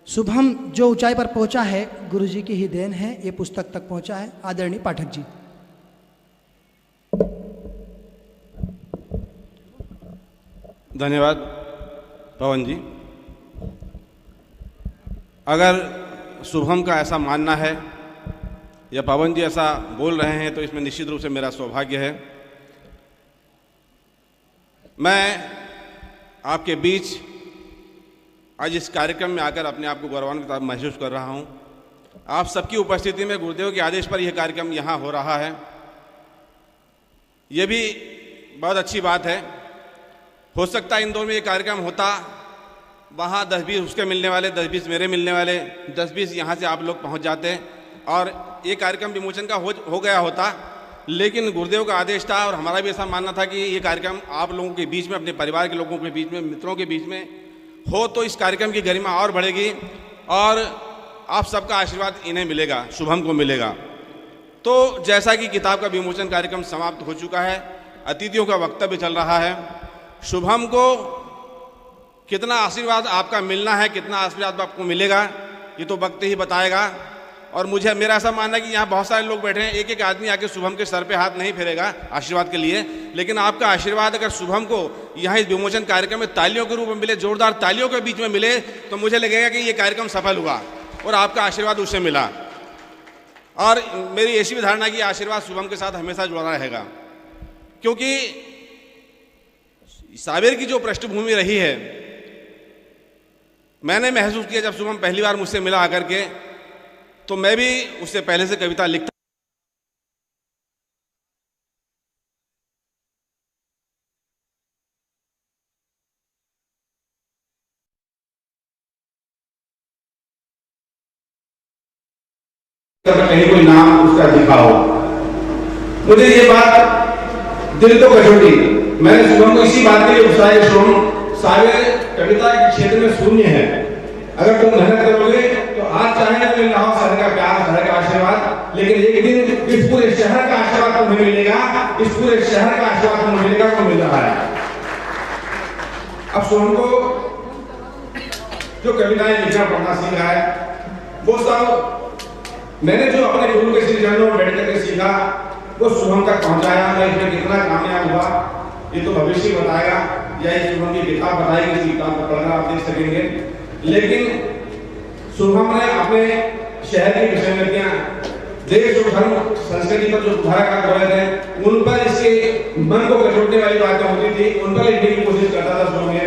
शुभम जो ऊंचाई पर पहुंचा है गुरुजी की ही देन है, ये पुस्तक तक पहुंचा है। आदरणीय पाठक जी। धन्यवाद पवन जी। अगर शुभम का ऐसा मानना है या पवन जी ऐसा बोल रहे हैं तो इसमें निश्चित रूप से मेरा सौभाग्य है। मैं आपके बीच आज इस कार्यक्रम में आकर अपने आप को गौरवान्वित महसूस कर रहा हूं। आप सबकी उपस्थिति में गुरुदेव के आदेश पर यह कार्यक्रम यहाँ हो रहा है, यह भी बहुत अच्छी बात है। हो सकता है इंदौर में ये कार्यक्रम होता, वहाँ 10-20 उसके मिलने वाले, 10-20 मेरे मिलने वाले, 10-20 यहाँ से आप लोग पहुँच जाते और ये कार्यक्रम विमोचन का हो गया होता। लेकिन गुरुदेव का आदेश था और हमारा भी ऐसा मानना था कि ये कार्यक्रम आप लोगों के बीच में, अपने परिवार के लोगों के बीच में, मित्रों के बीच में हो तो इस कार्यक्रम की गरिमा और बढ़ेगी और आप सबका आशीर्वाद इन्हें मिलेगा, शुभम को मिलेगा। तो जैसा कि किताब का विमोचन कार्यक्रम समाप्त हो चुका है, अतिथियों का वक्तव्य चल रहा है। शुभम को कितना आशीर्वाद आपका मिलना है, कितना आशीर्वाद आपको मिलेगा, ये तो वक्त ही बताएगा। और मेरा ऐसा मानना है कि यहाँ बहुत सारे लोग बैठे हैं, एक एक आदमी आके शुभम के सर पे हाथ नहीं फेरेगा आशीर्वाद के लिए, लेकिन आपका आशीर्वाद अगर शुभम को यहाँ इस विमोचन कार्यक्रम में तालियों के रूप में मिले, जोरदार तालियों के बीच में मिले, तो मुझे लगेगा कि ये कार्यक्रम सफल हुआ और आपका आशीर्वाद उससे मिला। और मेरी ऐसी भी धारणा कि आशीर्वाद शुभम के साथ हमेशा जुड़ा रहेगा, क्योंकि साबिर की जो पृष्ठभूमि रही है, मैंने महसूस किया जब शुभम पहली बार मुझसे मिला आकर के, तो मैं भी उससे पहले से कविता लिखता कहीं कोई नाम उसका दिखा हो। मुझे ये बात दिल को कचोटी। मैंने शुभम को इसी बात के लिए उत्साहित, शुभम साबिर कविता के क्षेत्र में शून्य है, अगर तुम मेहनत करोगे तो आज चाहे तो मिल रहा हो शहर का प्यार, शहर का आशीर्वाद, लेकिन एक दिन इस पूरे शहर का आशीर्वाद तुम्हें मिलेगा, इस पूरे शहर का आशीर्वाद तुम्हें मिलेगा, तो मिल रहा है। अब शुभम को जो कविताएं लिखना पढ़ना सीखा है, वो सब मैंने जो अपने गुरु के श्री चरणों में बैठ करके सीखा, वो शुभम तक पहुंचाया। मैं इसमें कितना कामयाब हुआ ये तो भविष्य बताएगा, या इस शुभम की किताब बताएगी, इस किताब को पढ़कर आप देख सकेंगे। लेकिन शुभम ने अपने शहर की विसंगतियां, देश और धर्म संस्कृति पर जो सुधार का कर रहे थे, उन पर इसके मन को कचोटने वाली बातें होती थी, उन पर लिखने की कोशिश करता था शुभम ने।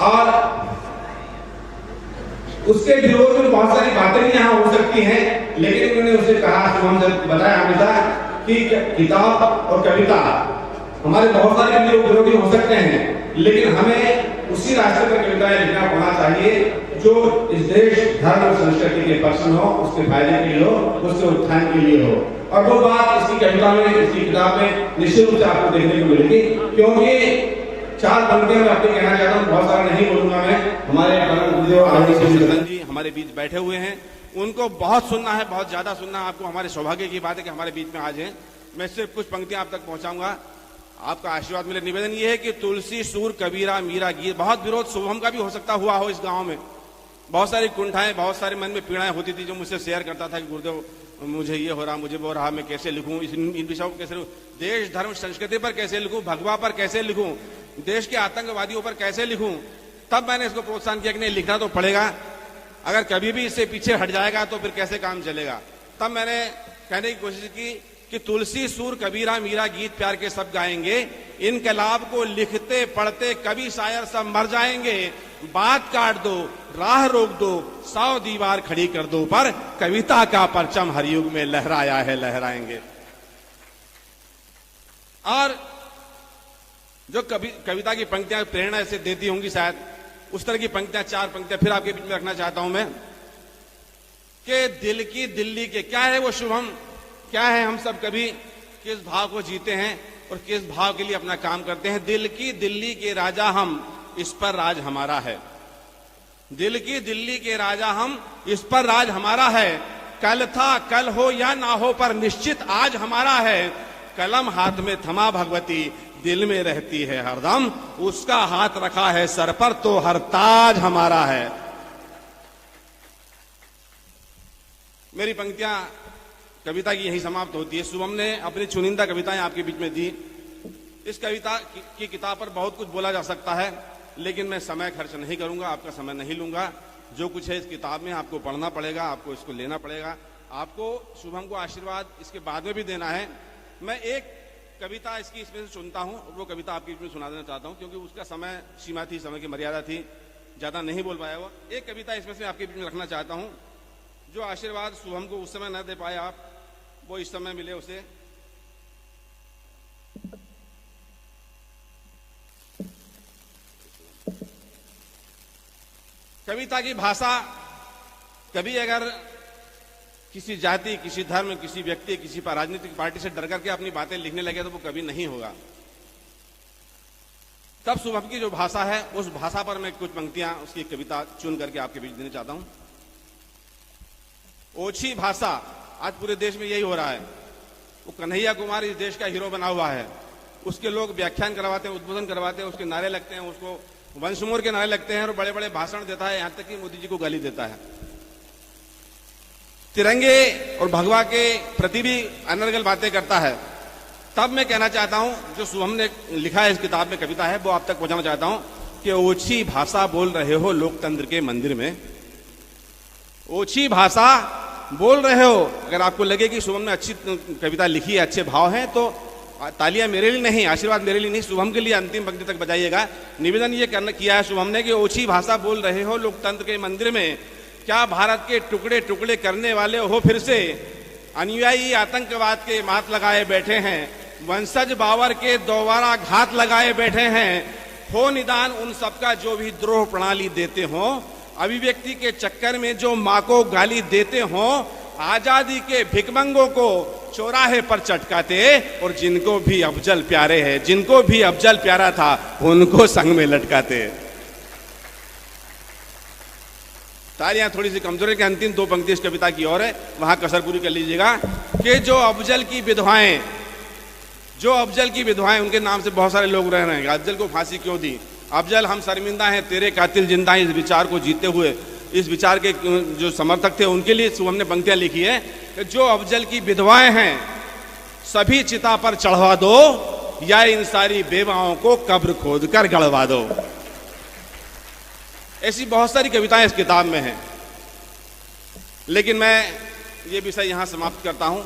और उसके विरोध में बहुत सारी बातें भी यहाँ हो सकती हैं, लेकिन मैंने उसे कहा, शुभम से बताया हमेशा कि किताब और कविता हमारे बहुत सारे विरोधी हो सकते हैं, लेकिन हमें उसी रास्ते पर कविताएं लिखना पड़ना चाहिए जो इस देश, धर्म और संस्कृति के पक्ष में हो, उसके फायदे के लिए हो, उसके उत्थान के लिए हो। और वो बात इसकी कविता में, इसकी किताब में निश्चित रूप से आपको देखने को मिलेगी, क्योंकि 4 पंक्तियों में आपको कहना चाहता हूँ, बहुत सारा नहीं बोलूंगा मैं। हमारे गुरुदेव जी हमारे बीच बैठे हुए हैं, उनको बहुत सुनना है, बहुत ज्यादा सुनना है। आपको हमारे सौभाग्य की बात है कि हमारे बीच में आज हैं। मैं सिर्फ कुछ पंक्तियां आप तक पहुंचाऊंगा, आपका आशीर्वाद मिले। निवेदन ये है कि तुलसी, सूर, कबीरा, मीरा, गीत। बहुत विरोध शुभम का भी हो सकता हुआ हो इस गांव में, बहुत सारी कुंठाएं, बहुत सारे मन में पीड़ाएं होती थी, जो मुझसे शेयर करता था कि गुरुदेव मुझे ये हो रहा, मुझे वो रहा, मैं कैसे लिखूं, इन विषयों को कैसे लिखूं, देश, धर्म, संस्कृति पर कैसे लिखूं, भगवा पर कैसे लिखूं, देश के आतंकवादियों पर कैसे लिखूं। तब मैंने इसको प्रोत्साहन किया कि नहीं, लिखना तो पड़ेगा, अगर कभी भी इससे पीछे हट जाएगा तो फिर कैसे काम चलेगा। तब मैंने कहने की कोशिश की कि तुलसी, सूर, कबीरा, मीरा, गीत प्यार के सब गाएंगे, इनकलाब को लिखते पढ़ते कवि शायर सब मर जाएंगे, बात काट दो, राह रोक दो, 100 दीवार खड़ी कर दो, पर कविता का परचम हर युग में लहराया है, लहराएंगे। और जो कविता की पंक्तियां प्रेरणा ऐसे देती होंगी शायद, उस तरह की पंक्तियां, 4 पंक्तियां फिर आपके बीच में रखना चाहता हूं मैं, कि दिल की दिल्ली के क्या है वो शुभम, क्या है हम सब कभी किस भाव को जीते हैं और किस भाव के लिए अपना काम करते हैं। दिल की दिल्ली के राजा हम, इस पर राज हमारा है। दिल की दिल्ली के राजा हम, इस पर राज हमारा है। कल था, कल हो या ना हो, पर निश्चित आज हमारा है। कलम हाथ में थमा भगवती, दिल में रहती है हरदम, उसका हाथ रखा है सर पर तो हर ताज हमारा है। मेरी पंक्तियां कविता की यही समाप्त होती है। शुभम ने अपनी चुनिंदा कविताएं आपके बीच में दी। इस कविता की किताब पर बहुत कुछ बोला जा सकता है, लेकिन मैं समय खर्च नहीं करूंगा, आपका समय नहीं लूंगा। जो कुछ है इस किताब में आपको पढ़ना पड़ेगा, आपको इसको लेना पड़ेगा। आपको शुभम को आशीर्वाद इसके बाद में भी देना है। मैं एक कविता इसकी इसमें से चुनता हूं, वो कविता आपके बीच में सुना देना चाहता हूं, क्योंकि उसका समय सीमा थी, समय की मर्यादा थी, ज्यादा नहीं बोल पाया वो। एक कविता इसमें से आपके बीच में रखना चाहता हूं। जो आशीर्वाद शुभम को उस समय न दे पाए आप, वो इस समय मिले उसे। कविता की भाषा, कभी अगर किसी जाति, किसी धर्म, किसी व्यक्ति, किसी राजनीतिक पार्टी से डर करके अपनी बातें लिखने लगे तो वो कभी नहीं होगा। तब शुभम की जो भाषा है, उस भाषा पर मैं कुछ पंक्तियां उसकी कविता चुन करके आपके बीच देना चाहता हूं। ओछी भाषा, आज पूरे देश में यही हो रहा है। वो कन्हैया कुमार इस देश का हीरो बना हुआ है। उसके लोग व्याख्यान करवाते हैं, उद्बोधन करवाते हैं, उसके नारे लगते हैं, उसको वंशमोर के नारे लगते हैं और बड़े बड़े भाषण देता है, यहां तक कि मोदी जी को गाली देता है। तिरंगे और भगवा के प्रति भी अनर्गल बातें करता है। तब मैं कहना चाहता हूं, जो शुभम ने लिखा है इस किताब में कविता है, वो आप तक पहुंचाना चाहता हूं कि ओछी भाषा बोल रहे हो लोकतंत्र के मंदिर में। ओछी भाषा बोल रहे हो। अगर आपको लगे कि शुभम ने अच्छी कविता लिखी है, अच्छे भाव हैं, तो तालियां मेरे लिए नहीं, आशीर्वाद मेरे लिए नहीं, शुभम के लिए अंतिम पंक्ति तक बजाइएगा। निवेदन ये किया है शुभम ने कि ओछी भाषा बोल रहे हो लोकतंत्र के मंदिर में, क्या भारत के टुकड़े टुकड़े करने वाले हो फिर से? अनुयायी आतंकवाद के मात लगाए बैठे हैं, वंशज बावर के दोबारा घात लगाए बैठे हैं। हो निदान उन सबका जो भी द्रोह प्रणाली देते हो, अभिव्यक्ति के चक्कर में जो माँ को गाली देते हो, आजादी के भिकमंगों को चौराहे पर चटकाते, और जिनको भी अफजल प्यारे हैं, जिनको भी अफजल प्यारा था, उनको संग में लटकाते। तालियां थोड़ी सी कमजोर है कि अंतिम दो पंक्ति इस कविता की और है, वहां कसर पूरी कर लीजिएगा। कि जो अफजल की विधवाएं, जो अफजल की विधवाएं, उनके नाम से बहुत सारे लोग रह रहे हैं। अफजल को फांसी क्यों दी? अफजल हम शर्मिंदा हैं, तेरे कातिल जिंदा हैं। इस विचार को जीते हुए, इस विचार के जो समर्थक थे, उनके लिए शुभम ने पंक्तियां लिखी है कि जो अफजल की विधवाएं हैं सभी चिता पर चढ़वा दो, या इन सारी बेवाओं को कब्र खोद कर गड़वा दो। ऐसी बहुत सारी कविताएं इस किताब में हैं, लेकिन मैं ये विषय यहां समाप्त करता हूं।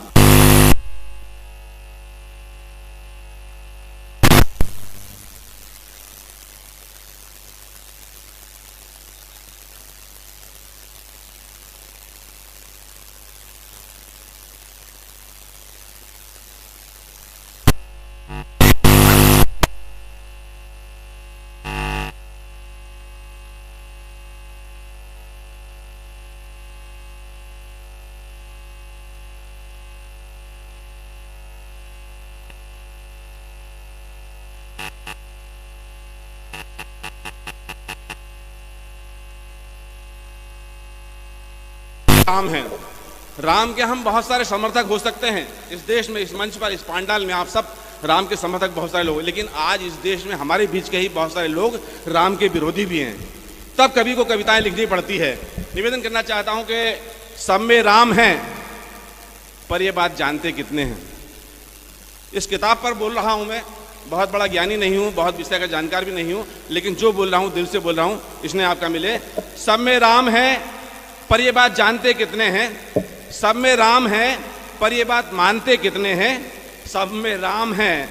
राम है। राम के हम बहुत सारे समर्थक हो सकते हैं इस देश में, इस मंच पर, इस पांडाल में आप सब राम के समर्थक बहुत सारे लोग, लेकिन आज इस देश में हमारे बीच के ही बहुत सारे लोग राम के विरोधी भी हैं। तब कवि को कविताएं लिखनी पड़ती है। निवेदन करना चाहता हूं कि सब में राम हैं, पर यह बात जानते कितने हैं। इस किताब पर बोल रहा हूं मैं, बहुत बड़ा ज्ञानी नहीं हूं, बहुत विषय का जानकार भी नहीं हूं, लेकिन जो बोल रहा हूं दिल से बोल रहा हूं, इसने आपका मिले। सब में राम है, पर ये बात जानते कितने हैं? सब में राम है, पर ये बात मानते कितने हैं? सब में राम है,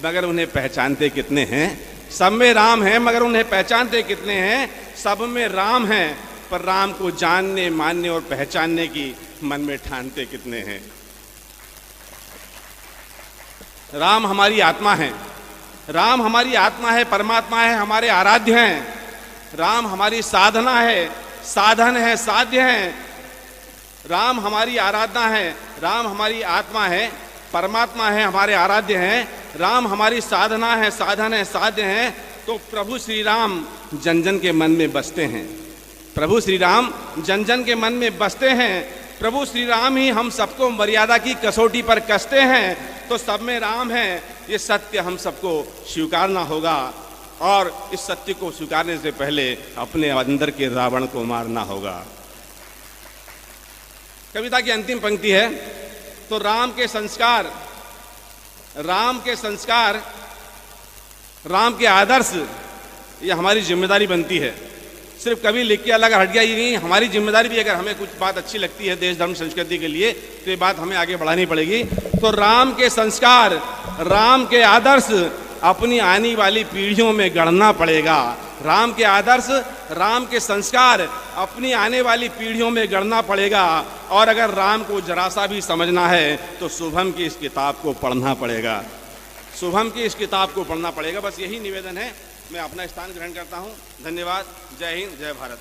मगर उन्हें पहचानते कितने हैं? सब में राम है, मगर उन्हें पहचानते कितने हैं? सब में राम है, पर राम को जानने, मानने और पहचानने की मन में ठानते कितने हैं? राम हमारी आत्मा है, राम हमारी आत्मा है, परमात्मा है, हमारे आराध्य हैं। राम हमारी साधना है, साधन है, साध्य है। राम हमारी आराधना है, राम हमारी आत्मा है, परमात्मा है, हमारे आराध्य हैं। राम हमारी साधना है, साधन है, साध्य है। तो प्रभु श्री राम जन जन के मन में बसते हैं। प्रभु श्री राम जन जन के मन में बसते हैं। प्रभु श्री राम ही हम सबको मर्यादा की कसौटी पर कसते हैं। तो सब में राम है, ये सत्य हम सबको स्वीकारना होगा, और इस सत्य को स्वीकारने से पहले अपने अंदर के रावण को मारना होगा। कविता की अंतिम पंक्ति है, तो राम के संस्कार, राम के आदर्श, ये हमारी जिम्मेदारी बनती है। सिर्फ कभी लिख के अलग हट गया ये नहीं, हमारी जिम्मेदारी भी, अगर हमें कुछ बात अच्छी लगती है देश धर्म संस्कृति के लिए तो ये बात हमें आगे बढ़ानी पड़ेगी। तो राम के संस्कार, राम के आदर्श अपनी आने वाली पीढ़ियों में गढ़ना पड़ेगा। राम के आदर्श, राम के संस्कार अपनी आने वाली पीढ़ियों में गढ़ना पड़ेगा। और अगर राम को जरा सा भी समझना है तो शुभम की इस किताब को पढ़ना पड़ेगा, शुभम की इस किताब को पढ़ना पड़ेगा। बस यही निवेदन है। मैं अपना स्थान ग्रहण करता हूँ। धन्यवाद। जय हिंद, जय भारत।